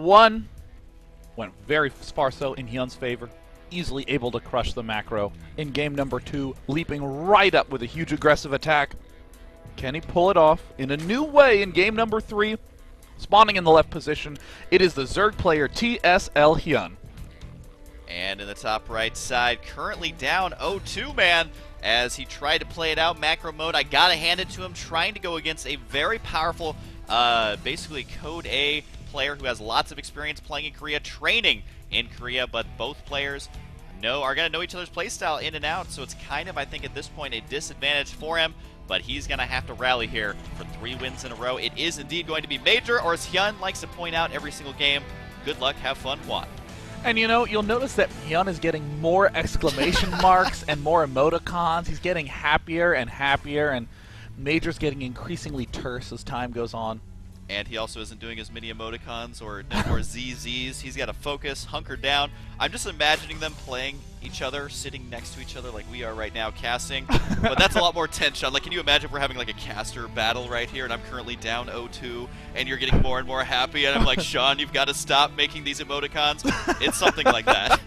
1 went very sparso in Hyun's favor, easily able to crush the macro. In game number 2, leaping right up with a huge aggressive attack. Can he pull it off in a new way in game number 3? Spawning in the left position, it is the Zerg player TSL Hyun. And in the top right side, currently down 0-2, man, as he tried to play it out macro mode. I gotta hand it to him, trying to go against a very powerful, basically Code A player who has lots of experience playing in Korea, training in Korea, but both players are going to know each other's playstyle in and out, so it's kind of, I think, at this point, a disadvantage for him, but he's going to have to rally here for 3 wins in a row. It is indeed going to be Major, or as Hyun likes to point out every single game, good luck, have fun, Juan. And you know, you'll notice that Hyun is getting more exclamation marks and more emoticons. He's getting happier, and Major's getting increasingly terse as time goes on. And he also isn't doing as many emoticons or no more ZZs. He's got to focus, hunker down. I'm just imagining them playing each other, sitting next to each other like we are right now, casting. But that's a lot more tense, Sean. Like, can you imagine if we're having like a caster battle right here, and I'm currently down 0-2, and you're getting more and more happy, and I'm like, Sean, you've got to stop making these emoticons. It's something like that.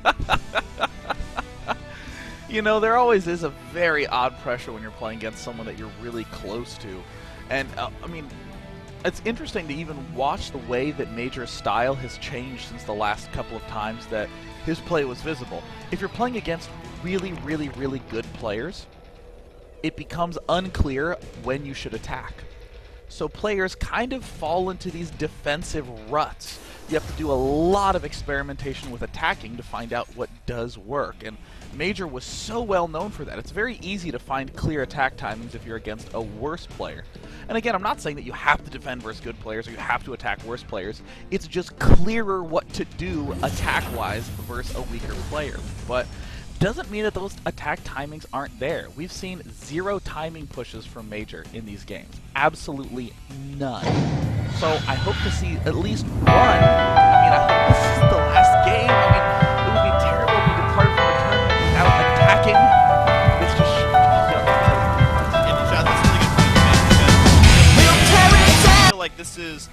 You know, there always is a very odd pressure when you're playing against someone that you're really close to. And, I mean, it's interesting to even watch the way that Major's style has changed since the last couple of times that his play was visible. If you're playing against really, really, really good players, it becomes unclear when you should attack. So players kind of fall into these defensive ruts. You have to do a lot of experimentation with attacking to find out what does work, and Major was so well known for that. It's very easy to find clear attack timings if you're against a worse player. And again, I'm not saying that you have to defend versus good players or you have to attack worse players. It's just clearer what to do attack-wise versus a weaker player. But doesn't mean that those attack timings aren't there. We've seen 0 timing pushes from Major in these games. Absolutely none. So I hope to see at least one. I mean, I hope this is the last game. I mean, it would be terrible if we departed from a tournament without attacking. It's just, I feel like this is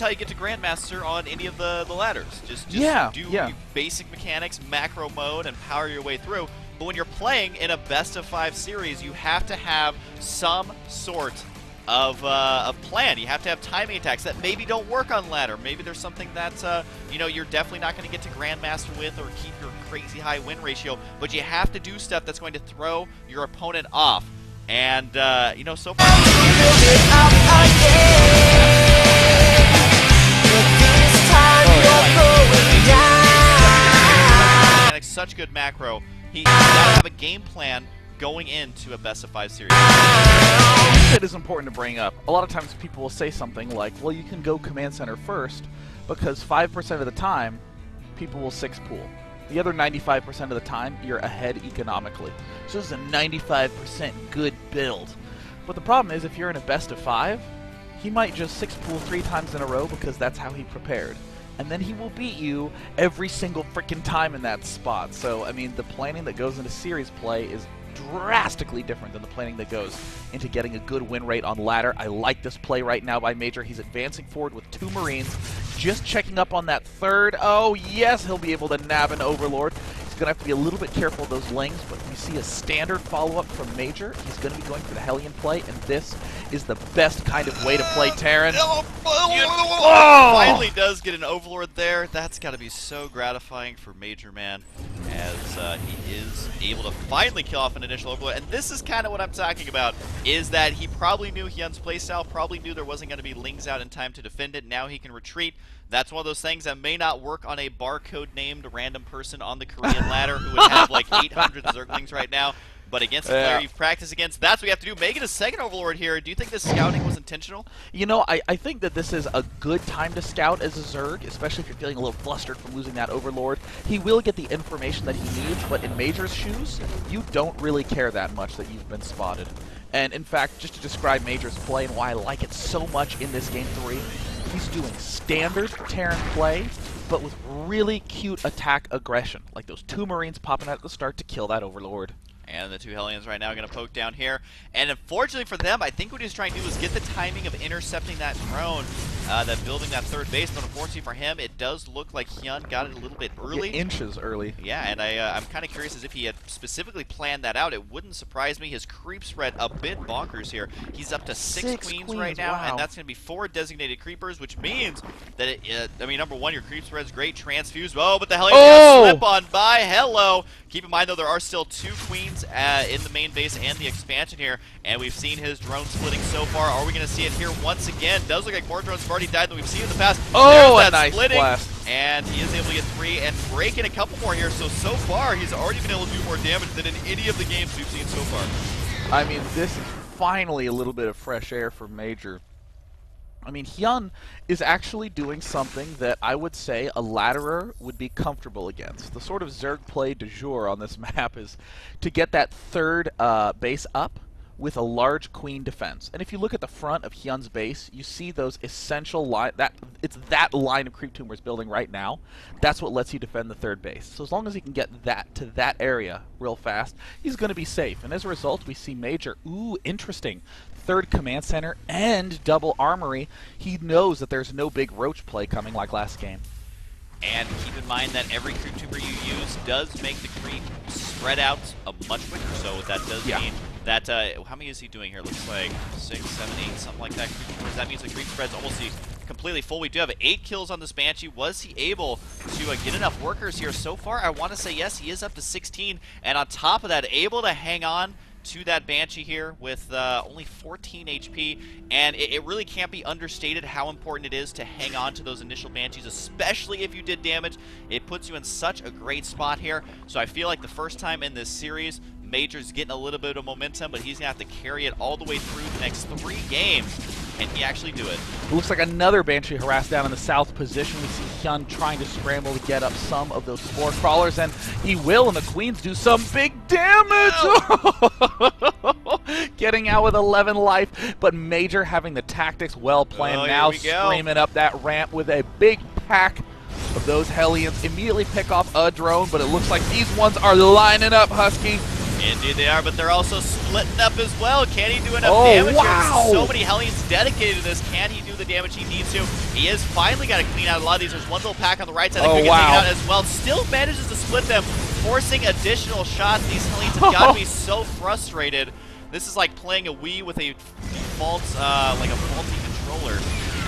how you get to Grandmaster on any of the ladders. Just do basic mechanics, macro mode, and power your way through. But when you're playing in a best-of-5 series, you have to have some sort of plan. You have to have timing attacks that maybe don't work on ladder. Maybe there's something that you know, you're definitely not going to get to Grandmaster with or keep your crazy high win ratio. But you have to do stuff that's going to throw your opponent off. And you know, so far, such good macro. He's got to have a game plan going into a best-of-5 series. It is important to bring up. A lot of times people will say something like, well, you can go command center first because 5% of the time people will 6-pool. The other 95% of the time you're ahead economically. So this is a 95% good build. But the problem is if you're in a best-of-5, he might just 6-pool 3 times in a row because that's how he prepared. And then he will beat you every single freaking time in that spot. So, I mean, the planning that goes into series play is drastically different than the planning that goes into getting a good win rate on ladder. I like this play right now by Major. He's advancing forward with 2 Marines, just checking up on that 3rd. Oh, yes, he'll be able to nab an Overlord. He's going to have to be a little bit careful of those lings, but we see a standard follow-up from Major. He's going to be going for the Hellion play, and this is the best kind of way to play Terran. Finally does get an Overlord there. That's got to be so gratifying for Major, man, as he is able to finally kill off an initial Overlord. And this is kind of what I'm talking about, is that he probably knew Hyun's playstyle, probably knew there wasn't going to be lings out in time to defend it. Now he can retreat. That's one of those things that may not work on a barcode-named random person on the Korean ladder who would have like 800 Zerglings right now. But against the player you've practiced against, that's what you have to do. Making a second Overlord here. Do you think this scouting was intentional? You know, I think that this is a good time to scout as a Zerg, especially if you're feeling a little flustered from losing that Overlord. He will get the information that he needs, but in Major's shoes, you don't really care that much that you've been spotted. And in fact, just to describe Major's play and why I like it so much in this Game 3, he's doing standard Terran play, but with really cute attack aggression, like those 2 Marines popping out at the start to kill that Overlord. And the two Hellions right now are going to poke down here. And unfortunately for them, I think what he's trying to do is get the timing of intercepting that drone, that building that third base. But unfortunately for him, it does look like Hyun got it a little bit early. Inches early. Yeah, and I'm kind of curious as if he had specifically planned that out. It wouldn't surprise me. His creep spread a bit bonkers here. He's up to six queens right now, wow. and that's going to be 4 designated creepers, which means that, I mean, number one, your creep spread's great. Transfuse. Oh, but the Hellions gonna slip on by. Hello. Keep in mind, though, there are still 2 queens in the main base and the expansion here, and we've seen his drone splitting so far. Are we going to see it here once again? Does look like more drones have already died than we've seen in the past. Oh, there's a that nice splitting, blast. and he is able to get 3 and break in a couple more here. So far, he's already been able to do more damage than in any of the games we've seen so far. I mean, this is finally a little bit of fresh air for Major. I mean, Hyun is actually doing something that I would say a ladderer would be comfortable against. The sort of Zerg play du jour on this map is to get that third base up with a large queen defense. And if you look at the front of Hyun's base, you see those essential line, it's that line of creep tumors building right now. That's what lets you defend the third base. So as long as he can get that to that area real fast, he's going to be safe. And as a result, we see Major, ooh, interesting, third command center and double armory. He knows that there's no big roach play coming like last game. And keep in mind that every creep tumor you use does make the creep spread out much quicker. So that does mean that, how many is he doing here? Looks like 6, 7, 8, something like that. That means the creep spread's almost completely full. We do have 8 kills on this Banshee. Was he able to get enough workers here so far? I want to say yes, he is up to 16. And on top of that, able to hang on to that Banshee here with only 14 HP, and it really can't be understated how important it is to hang on to those initial Banshees, especially if you did damage. It puts you in such a great spot here, so I feel like the first time in this series, Major's getting a little bit of momentum, but he's going to have to carry it all the way through the next 3 games. Can he actually do it? It looks like another Banshee harassed down in the south position. We see Hyun trying to scramble to get up some of those spore crawlers, and he will, and the queens do some big damage! No. Getting out with 11 life, but Major having the tactics well planned now, screaming up that ramp with a big pack of those Hellions. Immediately pick off a drone, but it looks like these ones are lining up, Husky. Indeed they are, but they're also splitting up as well. Can he do enough damage here? So many Hellions dedicated to this. Can he do the damage he needs to? He has finally got to clean out a lot of these. There's one little pack on the right side that could get taken out as well. Still manages to split them, forcing additional shots. These Hellions have got to be so frustrated. This is like playing a Wii with a like a faulty controller,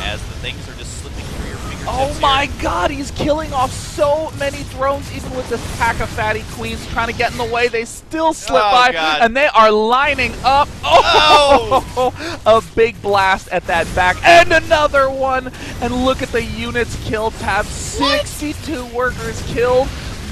as the things are just slipping through your fingertips. Oh my god, he's killing off so many drones, even with this pack of fatty queens trying to get in the way. They still slip by, and they are lining up. Oh! A big blast at that back, and another one. And look at the units kill tab. 62 workers killed.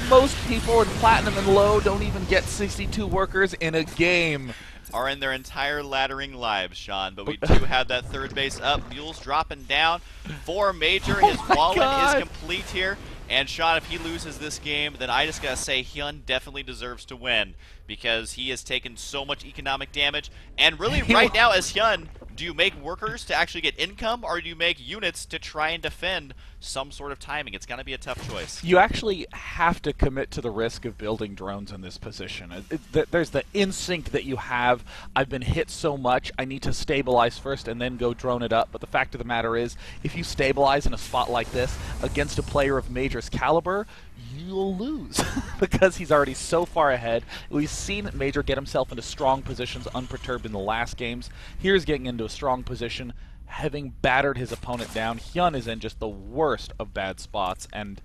Most people in Platinum and low don't even get 62 workers in a game. Are in their entire laddering lives, Sean, but we do have that third base up. Mule's dropping down for Major. His wallet is complete here. And Sean, if he loses this game, then I just gotta say Hyun definitely deserves to win, because he has taken so much economic damage. And really, right now, as Hyun, do you make workers to actually get income, or do you make units to try and defend some sort of timing? It's going to be a tough choice. You actually have to commit to the risk of building drones in this position. There's the instinct that you have, I've been hit so much, I need to stabilize first and then go drone it up. But the fact of the matter is, if you stabilize in a spot like this against a player of Major's caliber, you'll lose because he's already so far ahead. We've seen Major get himself into strong positions unperturbed in the last games. Here's getting into a strong position, having battered his opponent down. Hyun is in just the worst of bad spots, and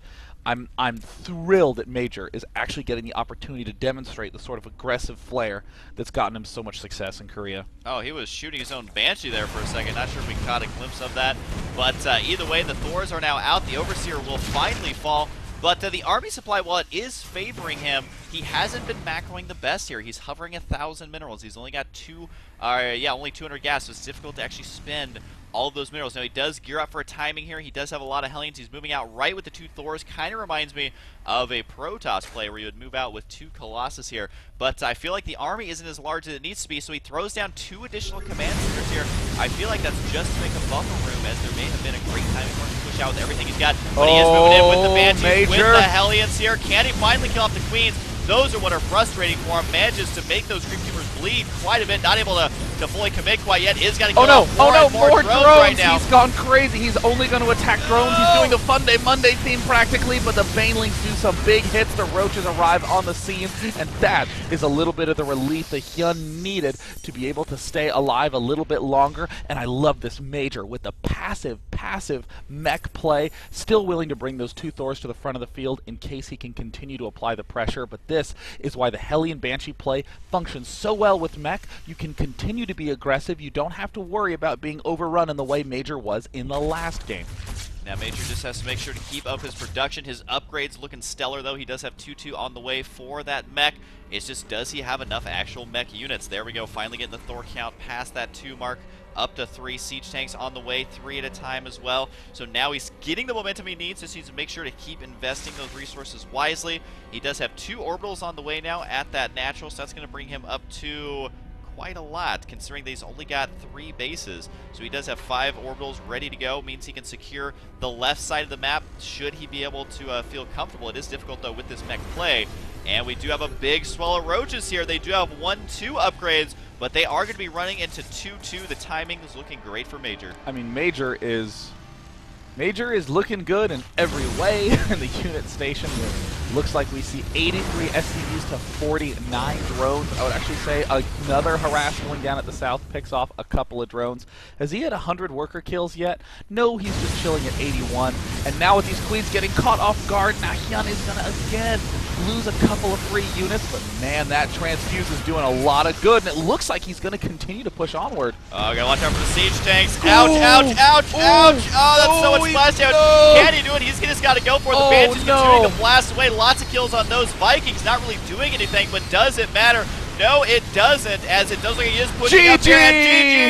I'm thrilled that Major is actually getting the opportunity to demonstrate the sort of aggressive flair that's gotten him so much success in Korea. Oh, he was shooting his own Banshee there for a second. Not sure if we caught a glimpse of that. But either way, the Thors are now out. The Overseer will finally fall. But the army supply, while it is favoring him, he hasn't been macroing the best here. He's hovering 1,000 minerals. He's only got only 200 gas, so it's difficult to actually spend all of those minerals. Now, he does gear up for a timing here. He does have a lot of Hellions. He's moving out right with the 2 Thors. Kind of reminds me of a Protoss play where you would move out with 2 Colossus here. But I feel like the army isn't as large as it needs to be, so he throws down 2 additional command centers here. I feel like that's just to make a buffer room, as there may have been a great timing for him to push out with everything he's got. But he is moving in with the Banshees, with the Hellions here. Can he finally kill off the Queens? Those are what are frustrating for him. Manages to make those Creepkeepers bleed quite a bit. Not able to fully commit quite yet. Is going to kill off more drones right now. He's gone crazy. He's only going to attack drones. He's doing the Fun Day Monday theme practically, but the Banelings do some big hits. The Roaches arrive on the scene, and that is a little bit of the relief that Hyun needed to be able to stay alive a little bit longer. And I love this Major with the passive mech play, still willing to bring those 2 Thors to the front of the field in case he can continue to apply the pressure. But this is why the Hellion Banshee play functions so well with mech. You can continue to be aggressive. You don't have to worry about being overrun in the way Major was in the last game. Now Major just has to make sure to keep up his production. His upgrades looking stellar though. He does have 2-2 on the way for that mech. It's just, does he have enough actual mech units? There we go, finally getting the Thor count past that 2 mark. Up to 3 siege tanks on the way, 3 at a time as well. So now he's getting the momentum he needs. Just needs to make sure to keep investing those resources wisely. He does have 2 orbitals on the way now at that natural, so that's going to bring him up to quite a lot, considering that he's only got 3 bases. So he does have 5 orbitals ready to go. Means he can secure the left side of the map should he be able to feel comfortable. It is difficult though with this mech play. And we do have a big swell of Roaches here. They do have 1-2 upgrades, but they are going to be running into 2-2. The timing is looking great for Major. I mean, Major is looking good in every way in the unit station. It looks like we see 83 SCVs to 49 drones. I would actually say another harass going down at the south picks off a couple of drones. Has he had 100 worker kills yet? No, he's just chilling at 81. And now with these queens getting caught off guard, now Hyun is going to again lose a couple of free units, but man, that transfuse is doing a lot of good, and it looks like he's going to continue to push onward. Oh, gotta watch out for the siege tanks. Ouch, ouch, ouch, ouch! Oh, that's so much splash damage. Can he do it? He's just got to go for it. The Banshee's continuing to blast away. Lots of kills on those Vikings. Not really doing anything, but does it matter? No, it doesn't, as it does look like he is pushing up here at GG.